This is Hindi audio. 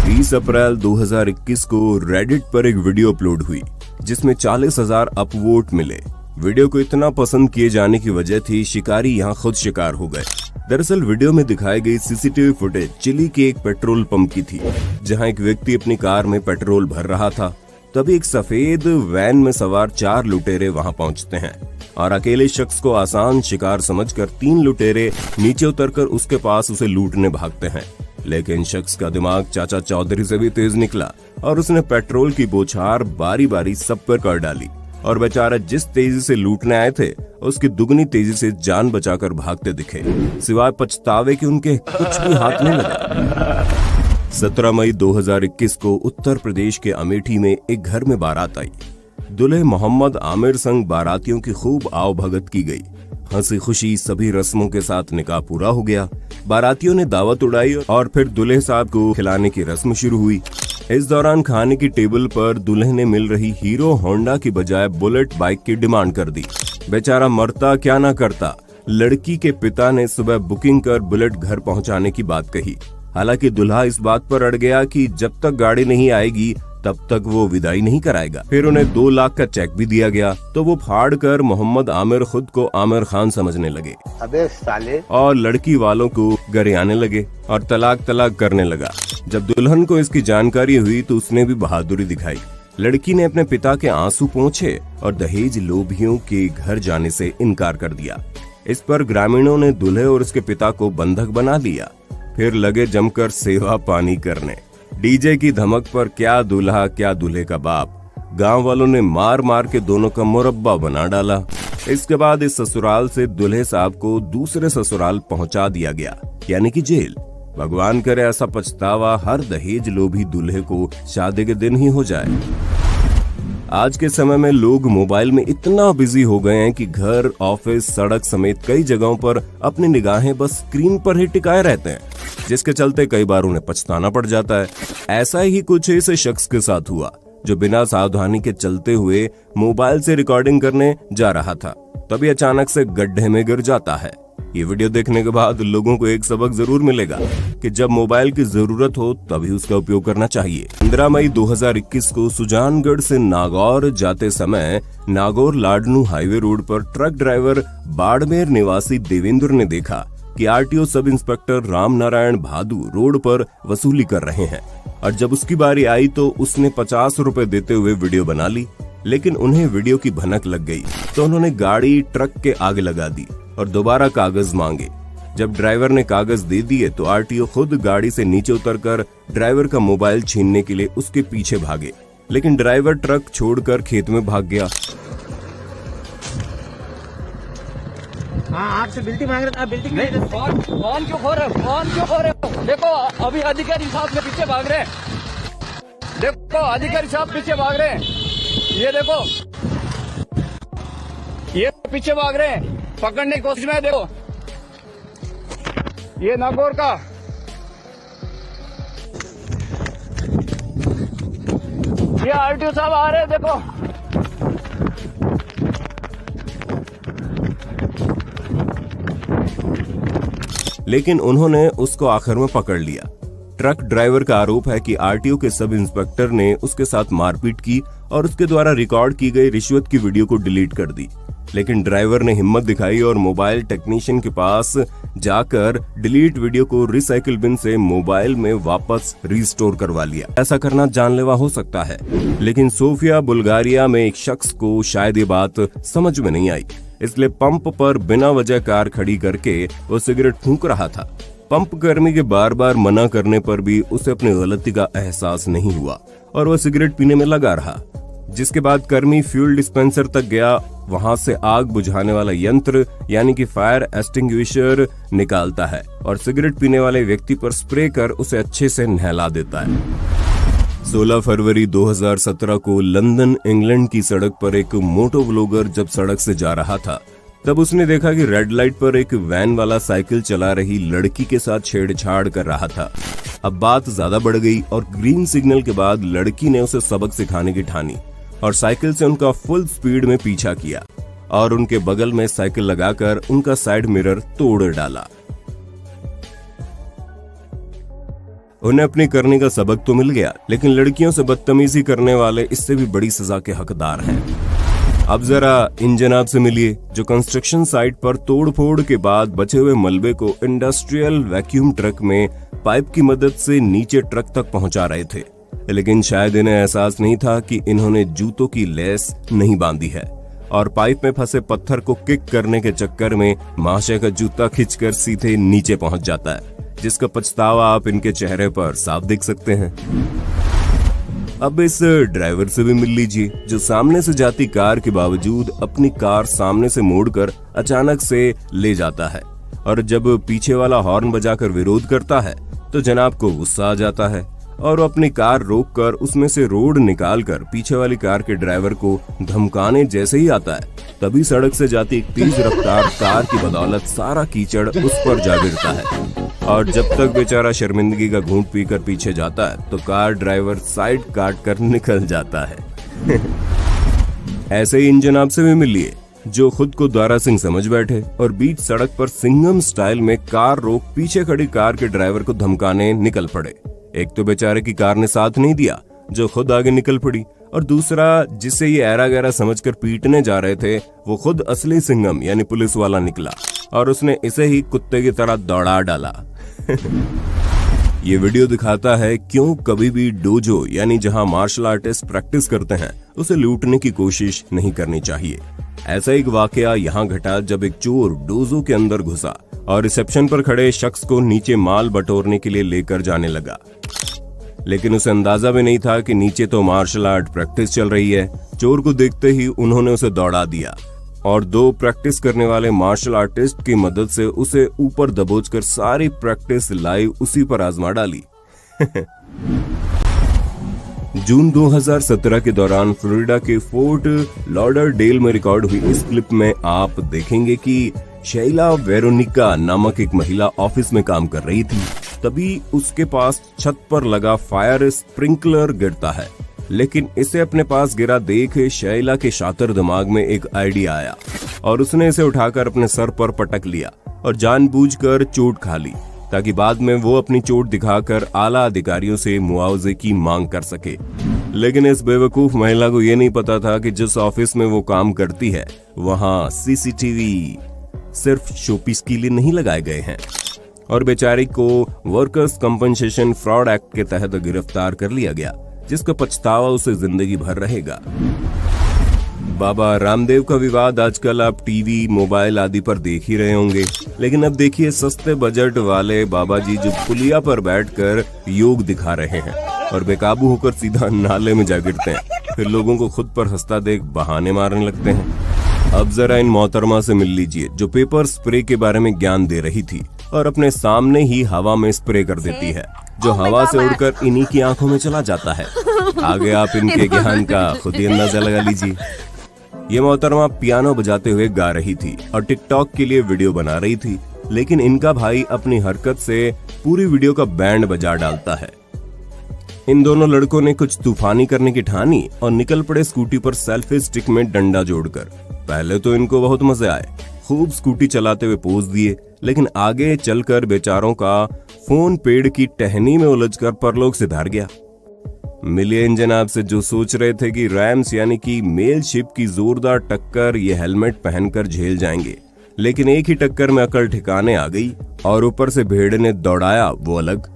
20 अप्रैल 2021 को रेडिट पर एक वीडियो अपलोड हुई जिसमें 40,000 अपवोट मिले। वीडियो को इतना पसंद किए जाने की वजह थी शिकारी यहाँ खुद शिकार हो गए। दरअसल वीडियो में दिखाई गई सीसीटीवी फुटेज चिली के एक पेट्रोल पंप की थी, जहां एक व्यक्ति अपनी कार में पेट्रोल भर रहा था। तभी एक सफेद वैन में सवार 4 लुटेरे वहां पहुंचते हैं और अकेले शख्स को आसान शिकार समझकर 3 लुटेरे नीचे उतरकर उसके पास उसे लूटने भागते हैं। लेकिन शख्स का दिमाग चाचा चौधरी से भी तेज निकला और उसने पेट्रोल की बौछार बारी बारी सब पर कर डाली और बेचारा जिस तेजी से लूटने आए थे उसकी दुगनी तेजी से जान बचाकर भागते दिखे, सिवाय पछतावे कि उनके कुछ भी हाथ नहीं लगा। 17 मई 2021 को उत्तर प्रदेश के अमेठी में एक घर में बारात आई। दूल्हे मोहम्मद आमिर संग बारातियों की खूब आवभगत की गई। हंसी खुशी सभी रस्मों के साथ निकाह पूरा हो गया। बारातियों ने दावत उड़ाई और फिर दूल्हे साहब को खिलाने की रस्म शुरू हुई। इस दौरान खाने की टेबल पर दूल्हे ने मिल रही हीरो होंडा की बजाय बुलेट बाइक की डिमांड कर दी। बेचारा मरता क्या ना करता। लड़की के पिता ने सुबह बुकिंग कर बुलेट घर पहुंचाने की बात कही। हालांकि दूल्हा इस बात पर अड़ गया कि जब तक गाड़ी नहीं आएगी तब तक वो विदाई नहीं कराएगा। फिर उन्हें 2 लाख का चेक भी दिया गया तो वो फाड़ कर मोहम्मद आमिर खुद को आमिर खान समझने लगे। अबे साले। और लड़की वालों को गरियाने लगे और तलाक करने लगा। जब दुल्हन को इसकी जानकारी हुई तो उसने भी बहादुरी दिखाई। लड़की ने अपने पिता के आंसू पोंछे और दहेज लोभियों के घर जाने से इनकार कर दिया। इस पर ग्रामीणों ने दूल्हे और उसके पिता को बंधक बना लिया। फिर लगे जमकर सेवा पानी करने। डीजे की धमक पर क्या दूल्हा क्या दूल्हे का बाप, गांव वालों ने मार मार के दोनों का मुरब्बा बना डाला। इसके बाद इस ससुराल से दूल्हे साहब को दूसरे ससुराल पहुंचा दिया गया, यानी कि जेल। भगवान करे ऐसा पछतावा हर दहेज लोभी दूल्हे को शादी के दिन ही हो जाए। आज के समय में लोग मोबाइल में इतना बिजी हो गए हैं कि घर, ऑफिस, सड़क समेत कई जगहों पर अपनी निगाहें बस स्क्रीन पर ही टिकाए रहते हैं, जिसके चलते कई बार उन्हें पछताना पड़ जाता है। ऐसा ही कुछ इस शख्स के साथ हुआ जो बिना सावधानी के चलते हुए मोबाइल से रिकॉर्डिंग करने जा रहा था, तभी अचानक से गड्ढे में गिर जाता है। ये वीडियो देखने के बाद लोगों को एक सबक जरूर मिलेगा कि जब मोबाइल की जरूरत हो तभी उसका उपयोग करना चाहिए। 15 मई 2021 को सुजानगढ़ से नागौर जाते समय नागौर लाडनू हाईवे रोड पर ट्रक ड्राइवर बाड़मेर निवासी देवेंद्र ने देखा कि RTO sub inspector Ram Narayan भादु रोड पर वसूली कर रहे हैं और जब उसकी बारी आई तो उसने 50 रुपए देते हुए वीडियो बना ली। लेकिन उन्हें वीडियो की भनक लग गई तो उन्होंने गाड़ी ट्रक के आगे लगा दी और दोबारा कागज मांगे। जब ड्राइवर ने कागज दे दिए तो आरटीओ खुद गाड़ी से नीचे उतरकर ड्राइवर का मोबाइल छीनने के लिए उसके पीछे भागे, लेकिन ड्राइवर ट्रक छोड़कर खेत में भाग गया। हाँ, आपसे बिल्टी मांग रहे थे, बिल्टी नहीं। कौन क्यों खो रहे हो? देखो अभी अधिकारी साहब के पीछे भाग रहे हैं। देखो अधिकारी साहब पीछे भाग रहे हैं। ये देखो ये पीछे भाग रहे हैं, पकड़ने की कोशिश में। देखो ये नागौर का ये आरटीओ साहब आ रहे हैं। देखो लेकिन उन्होंने उसको आखिर में पकड़ लिया। ट्रक ड्राइवर का आरोप है कि आरटीओ के सब इंस्पेक्टर ने उसके साथ मारपीट की और उसके द्वारा रिकॉर्ड की गई रिश्वत की वीडियो को डिलीट कर दी। लेकिन ड्राइवर ने हिम्मत दिखाई और मोबाइल टेक्नीशियन के पास जाकर डिलीट वीडियो को रिसाइकिल बिन से मोबाइल में वापस रिस्टोर करवा लिया। ऐसा करना जानलेवा हो सकता है, लेकिन सोफिया बुल्गारिया में एक शख्स को शायद ये बात समझ में नहीं आई, इसलिए पंप पर बिना वजह कार खड़ी करके वो सिगरेट फूंक रहा था। पंप कर्मी के बार बार मना करने पर भी उसे अपनी गलती का एहसास नहीं हुआ और वह सिगरेट पीने में लगा रहा। जिसके बाद कर्मी फ्यूल डिस्पेंसर तक गया, वहां से आग बुझाने वाला यंत्र यानी कि फायर एक्सटिंग्विशर निकालता है और सिगरेट पीने वाले व्यक्ति पर स्प्रे कर उसे अच्छे से नहला देता है। 16 फरवरी 2017 को लंदन इंग्लैंड की सड़क पर एक मोटो व्लॉगर जब सड़क से जा रहा था तब उसने देखा कि रेड लाइट पर एक वैन वाला साइकिल चला रही लड़की के साथ छेड़छाड़ कर रहा था। अब बात ज्यादा बढ़ गई और ग्रीन सिग्नल के बाद लड़की ने उसे सबक सिखाने की ठानी और साइकिल से उनका फुल स्पीड में पीछा किया और उनके बगल में साइकिल लगाकर उनका साइड मिरर तोड़ डाला। उन्हें अपनी करने का सबक तो मिल गया, लेकिन लड़कियों से बदतमीजी करने वाले इससे भी बड़ी सजा के हकदार हैं। अब जरा इन जनाब से मिलिए जो कंस्ट्रक्शन साइट पर तोड़फोड़ के बाद बचे हुए मलबे को इंडस्ट्रियल वैक्यूम ट्रक में पाइप की मदद से नीचे ट्रक तक पहुंचा रहे थे, लेकिन शायद इन्हें एहसास नहीं था कि इन्होंने जूतों की लेस नहीं बांधी है और पाइप में फंसे पत्थर को किक करने के चक्कर में महाशय का जूता खिंचकर सीधे नीचे पहुंच जाता है, जिसका पछतावा आप इनके चेहरे पर साफ देख सकते हैं। अब इस ड्राइवर से भी मिल लीजिए जो सामने से जाती कार के बावजूद अपनी कार सामने से मोड़कर अचानक से ले जाता है, और जब पीछे वाला हॉर्न बजाकर विरोध करता है तो जनाब को गुस्सा आ जाता है और वो अपनी कार रोककर उसमें से रोड निकालकर पीछे वाली कार के ड्राइवर को धमकाने जैसे ही आता है, तभी सड़क से जाती एक तेज रफ्तार कार की बदौलत सारा कीचड़ उस पर जा गिरता है, और जब तक बेचारा शर्मिंदगी का घूंट पीकर पीछे जाता है तो कार ड्राइवर साइड काट कर निकल जाता है। ऐसे ही इन जनाब से भी मिलिए जो खुद को दारा सिंह समझ बैठे और बीच सड़क पर सिंघम स्टाइल में कार रोक पीछे खड़ी कार के ड्राइवर को धमकाने निकल पड़े। एक तो बेचारे की कार ने साथ नहीं दिया जो खुद आगे निकल पड़ी, और दूसरा जिसे ये ऐरा गैरा समझकर पीटने जा रहे थे वो खुद असली सिंघम यानी पुलिस वाला निकला और उसने इसे ही कुत्ते की तरह दौड़ा डाला। ये वीडियो दिखाता है क्यों कभी भी डोजो यानी जहां मार्शल आर्टिस्ट प्रैक्टिस करते हैं उसे लूटने की कोशिश नहीं करनी चाहिए। ऐसा एक वाकया यहाँ घटा जब एक चोर डोजो के अंदर घुसा और रिसेप्शन पर खड़े शख्स को नीचे माल बटोरने के लिए लेकर जाने लगा, लेकिन उसे अंदाजा भी नहीं था कि नीचे तो मार्शल आर्ट प्रैक्टिस चल रही है। चोर को देखते ही उन्होंने उसे दौड़ा दिया और दो प्रैक्टिस करने वाले मार्शल आर्टिस्ट की मदद से उसे ऊपर दबोचकर सारी प्रैक्टिस लाइव उसी पर आजमा डाली। जून 2017 के दौरान फ्लोरिडा के फोर्ट लॉडरडेल में रिकॉर्ड हुई इस क्लिप में आप देखेंगे कि शैला वेरोनिका नामक एक महिला ऑफिस में काम कर रही थी। तभी उसके पास छत पर लगा फायर स्प्रिंकलर गिरता है, लेकिन इसे अपने पास गिरा देख शैला के शातिर दिमाग में एक आइडिया आया और उसने इसे उठाकर अपने सर पर पटक लिया और जानबूझकर चोट खा ली ताकि बाद में वो अपनी चोट दिखाकर आला अधिकारियों से मुआवजे की मांग कर सके। लेकिन इस बेवकूफ महिला को ये नहीं पता था कि जिस ऑफिस में वो काम करती है वहाँ सीसीटीवी सिर्फ शोपीस के लिए नहीं लगाए गए हैं, और बेचारी को वर्कर्स कंपनसेशन फ्रॉड एक्ट के तहत गिरफ्तार कर लिया गया, जिसका पछतावा उसे जिंदगी भर रहेगा। बाबा रामदेव का विवाद आजकल आप टीवी, मोबाइल आदि पर देख ही रहे होंगे, लेकिन अब देखिए सस्ते बजट वाले बाबा जी जो पुलिया पर बैठकर योग दिखा रहे हैं और बेकाबू होकर सीधा नाले में जा गिरते हैं, फिर लोगों को खुद पर हंसता देख बहाने मारने लगते हैं। अब जरा इन मोहतरमा से मिल लीजिए जो पेपर स्प्रे के बारे में ज्ञान दे रही थी और अपने सामने ही हवा में स्प्रे कर देती है, जो हवा से उड़कर इन्हीं की आंखों में चला जाता है। आगे आप इनके ज्ञान का खुद ही अंदाजा लगा लीजिए। ये मोहतरमा पियानो बजाते हुए गा रही थी और टिकटॉक के लिए वीडियो बना रही थी, लेकिन इनका भाई अपनी हरकत से पूरी वीडियो का बैंड बजा डालता है। इन दोनों लड़कों ने कुछ तूफानी करने की ठानी और निकल पड़े स्कूटी पर सेल्फी स्टिक में डंडा जोड़कर। पहले तो इनको बहुत मजे आए, खूब स्कूटी चलाते हुए पोज दिए, लेकिन आगे चलकर बेचारों का फोन पेड़ की टहनी में उलझकर परलोक से धार गया। मिलिए इन जनाब से जो सोच रहे थे कि रैम्स यानी कि मेल शिप की जोरदार टक्कर ये हेलमेट पहनकर झेल जाएंगे, लेकिन एक ही टक्कर में अकल ठिकाने आ गई और ऊपर से भेड़ ने दौड़ाया वो अलग।